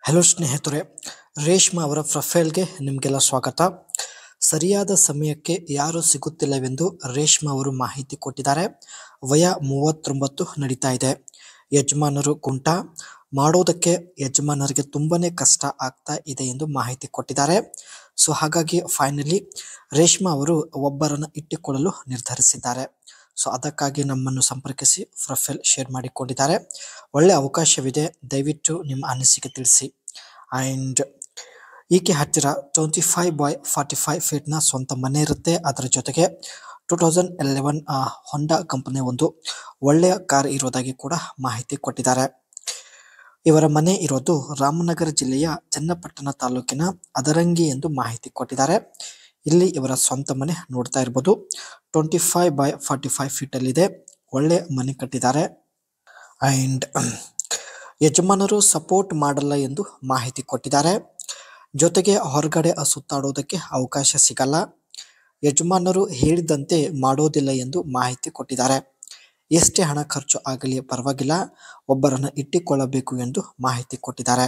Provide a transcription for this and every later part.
Hello ಸ್ನೇಹಿತರೆ, ರೇಷ್ಮಾ ಅವರ ಪ್ರೊಫೈಲ್ಗೆ ನಿಮಗೆಲ್ಲ ಸ್ವಾಗತ. ಸರಿಯಾದ ಸಮಯಕ್ಕೆ ಯಾರು ಸಿಗುತ್ತಿಲ್ಲವೆಂದು ರೇಷ್ಮಾ ಅವರು ಮಾಹಿತಿ ಕೊಟ್ಟಿದ್ದಾರೆ. ವಯ 39 ನಡೀತಾ ಇದೆ. ಯಜಮಾನರು ಕುಂಟ ಮಾಡೋದಕ್ಕೆ ಯಜಮಾನರಿಗೆ ತುಂಬಾನೇ ಕಷ್ಟ ಆಗ್ತಾ ಇದೆ ಎಂದು ಮಾಹಿತಿ ಕೊಟ್ಟಿದ್ದಾರೆ. ಸೊ ಹಾಗಾಗಿ ಫೈನಲಿ ರೇಷ್ಮಾ ಅವರು ಒಬ್ಬರನ್ನು ಇಟ್ಟುಕೊಳ್ಳಲು ನಿರ್ಧರಿಸಿದ್ದಾರೆ. ಸೊ ಅದಕ್ಕಾಗಿ ನಮ್ಮನ್ನು ಸಂಪರ್ಕಿಸಿ ಪ್ರೊಫೈಲ್ ಶೇರ್ ಮಾಡಿಕೊಂಡಿದ್ದಾರೆ. ಒಳ್ಳೆ ಅವಕಾಶವಿದೆ, ದಯವಿಟ್ಟು ನಿಮ್ಮ ಅನಿಸಿಕೆ ತಿಳಿಸಿ. ಆ್ಯಂಡ್ ಈಕೆ ಹತ್ತಿರ 25/45 ಫೀಟ್ನ ಸ್ವಂತ ಮನೆ ಇರುತ್ತೆ. ಅದರ ಜೊತೆಗೆ 2011 ಹೊಂಡಾ ಕಂಪನಿ ಒಂದು ಒಳ್ಳೆಯ ಕಾರ್ ಇರೋದಾಗಿ ಕೂಡ ಮಾಹಿತಿ ಕೊಟ್ಟಿದ್ದಾರೆ. ಇವರ ಮನೆ ಇರೋದು ರಾಮನಗರ ಜಿಲ್ಲೆಯ ಚನ್ನಪಟ್ಟಣ ತಾಲೂಕಿನ ಅದರಂಗಿ ಎಂದು ಮಾಹಿತಿ ಕೊಟ್ಟಿದ್ದಾರೆ. ಇಲ್ಲಿ ಇವರ ಸ್ವಂತ ಮನೆ ನೋಡ್ತಾ ಇರ್ಬೋದು. 25/45 ಫೀಟಲ್ಲಿದೆ. ಒಳ್ಳೆ ಮನೆ ಕಟ್ಟಿದ್ದಾರೆ. ಆ್ಯಂಡ್ ಯಜಮಾನರು ಸಪೋರ್ಟ್ ಮಾಡಲ್ಲ ಎಂದು ಮಾಹಿತಿ ಕೊಟ್ಟಿದ್ದಾರೆ. ಜೊತೆಗೆ ಹೊರಗಡೆ ಸುತ್ತಾಡೋದಕ್ಕೆ ಅವಕಾಶ ಸಿಗಲ್ಲ. ಯಜಮಾನರು ಹೇಳಿದಂತೆ ಮಾಡೋದಿಲ್ಲ ಎಂದು ಮಾಹಿತಿ ಕೊಟ್ಟಿದ್ದಾರೆ. ಎಷ್ಟೇ ಹಣ ಖರ್ಚು ಆಗಲಿ ಪರವಾಗಿಲ್ಲ, ಒಬ್ಬರನ್ನು ಇಟ್ಟುಕೊಳ್ಳಬೇಕು ಎಂದು ಮಾಹಿತಿ ಕೊಟ್ಟಿದ್ದಾರೆ.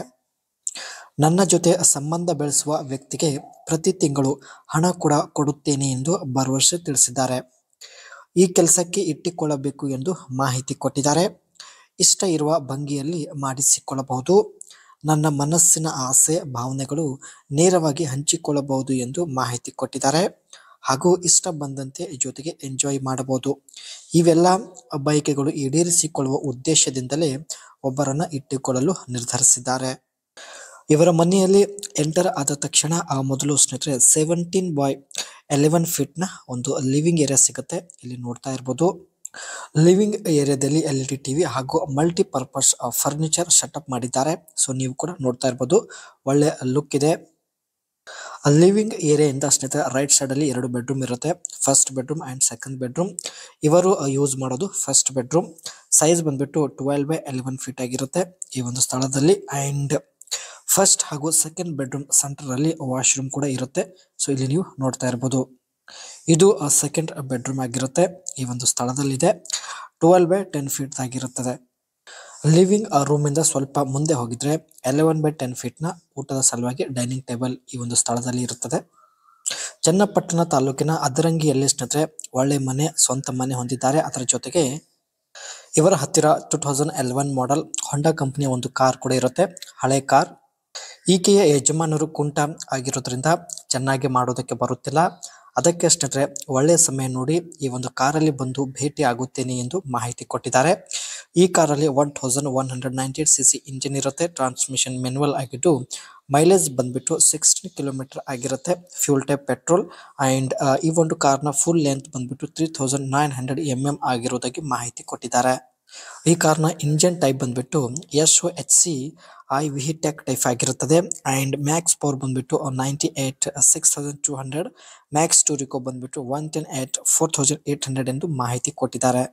ನನ್ನ ಜೊತೆ ಸಂಬಂಧ ಬೆಳೆಸುವ ವ್ಯಕ್ತಿಗೆ ಪ್ರತಿ ತಿಂಗಳು ಹಣ ಕೂಡ ಕೊಡುತ್ತೇನೆ ಎಂದು ಭರವಸೆ ತಿಳಿಸಿದ್ದಾರೆ. ಈ ಕೆಲಸಕ್ಕೆ ಇಟ್ಟುಕೊಳ್ಳಬೇಕು ಎಂದು ಮಾಹಿತಿ ಕೊಟ್ಟಿದ್ದಾರೆ. ಇಷ್ಟ ಇರುವ ಭಂಗಿಯಲ್ಲಿ ಮಾಡಿಸಿಕೊಳ್ಳಬಹುದು. ನನ್ನ ಮನಸ್ಸಿನ ಆಸೆ ಭಾವನೆಗಳು ನೇರವಾಗಿ ಹಂಚಿಕೊಳ್ಳಬಹುದು ಎಂದು ಮಾಹಿತಿ ಕೊಟ್ಟಿದ್ದಾರೆ. ಹಾಗೂ ಇಷ್ಟ ಬಂದಂತೆ ಜೊತೆಗೆ ಎಂಜಾಯ್ ಮಾಡಬಹುದು. ಇವೆಲ್ಲ ಬಯಕೆಗಳು ಈಡೇರಿಸಿಕೊಳ್ಳುವ ಉದ್ದೇಶದಿಂದಲೇ ಒಬ್ಬರನ್ನು ಇಟ್ಟುಕೊಳ್ಳಲು ನಿರ್ಧರಿಸಿದ್ದಾರೆ. ಇವರ ಮನೆಯಲ್ಲಿ ಎಂಟರ್ ಆದ ತಕ್ಷಣ ಮೊದಲು ಸ್ನೇಹಿತರೆ 17/11 ಫೀಟ್ನ ಒಂದು ಲಿವಿಂಗ್ ಏರಿಯಾ ಸಿಗುತ್ತೆ. ಇಲ್ಲಿ ನೋಡ್ತಾ ಇರ್ಬೋದು. ಲಿವಿಂಗ್ ಏರಿಯಾದಲ್ಲಿ LED ಟಿವಿ ಹಾಗೂ ಮಲ್ಟಿಪರ್ಪಸ್ ಫರ್ನಿಚರ್ ಸೆಟಪ್ ಮಾಡಿದ್ದಾರೆ. ಸೊ ನೀವು ಕೂಡ ನೋಡ್ತಾ ಇರ್ಬೋದು, ಒಳ್ಳೆ ಲುಕ್ ಇದೆ. ಲಿವಿಂಗ್ ಏರಿಯಾದಿಂದ ಸ್ನೇಹಿತರೆ ರೈಟ್ ಸೈಡ್ ಅಲ್ಲಿ 2 ಬೆಡ್ರೂಮ್ ಇರುತ್ತೆ. First bedroom and second bedroom. ಇವರು ಯೂಸ್ ಮಾಡೋದು ಫಸ್ಟ್ ಬೆಡ್ರೂಮ್. ಸೈಜ್ ಬಂದ್ಬಿಟ್ಟು 12/11 ಫೀಟ್ ಆಗಿರುತ್ತೆ ಈ ಒಂದು ಸ್ಥಳದಲ್ಲಿ. ಅಂಡ್ ಫಸ್ಟ್ ಹಾಗೂ ಸೆಕೆಂಡ್ ಬೆಡ್ರೂಮ್ ಸೆಂಟರ್ ಅಲ್ಲಿ ವಾಶ್ರೂಮ್ ಕೂಡ ಇರುತ್ತೆ. ಸೊ ಇಲ್ಲಿ ನೀವು ನೋಡ್ತಾ ಇರ್ಬೋದು. ಇದು ಸೆಕೆಂಡ್ ಬೆಡ್ರೂಮ್ ಆಗಿರುತ್ತೆ. ಈ ಒಂದು ಸ್ಥಳದಲ್ಲಿದೆ. 12/10 ಫೀಟ್ ಆಗಿರುತ್ತದೆ. ಲಿವಿಂಗ್ ರೂಮ್ ಇಂದ ಸ್ವಲ್ಪ ಮುಂದೆ ಹೋಗಿದ್ರೆ 11/10 ಫೀಟ್ನ ಊಟದ ಸಲುವಾಗಿ ಡೈನಿಂಗ್ ಟೇಬಲ್ ಈ ಒಂದು ಸ್ಥಳದಲ್ಲಿ ಇರುತ್ತದೆ. ಚನ್ನಪಟ್ಟಣ ತಾಲೂಕಿನ ಅದರಂಗಿಯಲ್ಲಿ ಸ್ನೇಹಿತರೆ ಒಳ್ಳೆ ಮನೆ, ಸ್ವಂತ ಮನೆ ಹೊಂದಿದ್ದಾರೆ. ಅದರ ಜೊತೆಗೆ ಇವರ ಹತ್ತಿರ 2011 ಮಾಡೆಲ್ ಹೊಂಡಾ ಕಂಪನಿಯ ಒಂದು ಕಾರ್ ಕೂಡ ಇರುತ್ತೆ, ಹಳೆ ಕಾರ್. ಈಕೆಯ ಯಜಮಾನರು ಕುಂಟ ಆಗಿರೋದ್ರಿಂದ ಚೆನ್ನಾಗಿ ಮಾಡೋದಕ್ಕೆ ಬರುತ್ತಿಲ್ಲ. ಅದಕ್ಕೆ ಸ್ನೇಹಿತರೆ ಒಳ್ಳೆಯ ಸಮಯ ನೋಡಿ ಈ ಒಂದು ಕಾರಲ್ಲಿ ಬಂದು ಭೇಟಿ ಆಗುತ್ತೇನೆ ಎಂದು ಮಾಹಿತಿ ಕೊಟ್ಟಿದ್ದಾರೆ. ಈ ಕಾರಲ್ಲಿ 1198cc ಇಂಜಿನ್ ಇರುತ್ತೆ. ಟ್ರಾನ್ಸ್ಮಿಷನ್ ಮ್ಯಾನ್ಯುವಲ್ ಆಗಿದ್ದು ಮೈಲೇಜ್ ಬಂದ್ಬಿಟ್ಟು 16 ಕಿಲೋಮೀಟರ್ ಆಗಿರುತ್ತೆ. Fuel type petrol. ಅಂಡ್ ಈ ಒಂದು ಕಾರ್ನ ಫುಲ್ ಲೆಂತ್ ಬಂದ್ಬಿಟ್ಟು 3900 mm ಆಗಿರೋದಾಗಿ ಮಾಹಿತಿ ಕೊಟ್ಟಿದ್ದಾರೆ. ಈ ಕಾರ್ನ ಇಂಜಿನ್ ಟೈಪ್ ಬಂದ್ಬಿಟ್ಟು SOHC IVTEC ಟೈಪ್ ಆಗಿರುತ್ತದೆ. ಅಂಡ್ ಮ್ಯಾಕ್ಸ್ ಪವರ್ ಬಂದ್ಬಿಟ್ಟು 98 6200. ಮ್ಯಾಕ್ಸ್ ಟೂರಿಕೋ ಬಂದ್ಬಿಟ್ಟು 110 4800 ಎಂದು ಮಾಹಿತಿ ಕೊಟ್ಟಿದ್ದಾರೆ.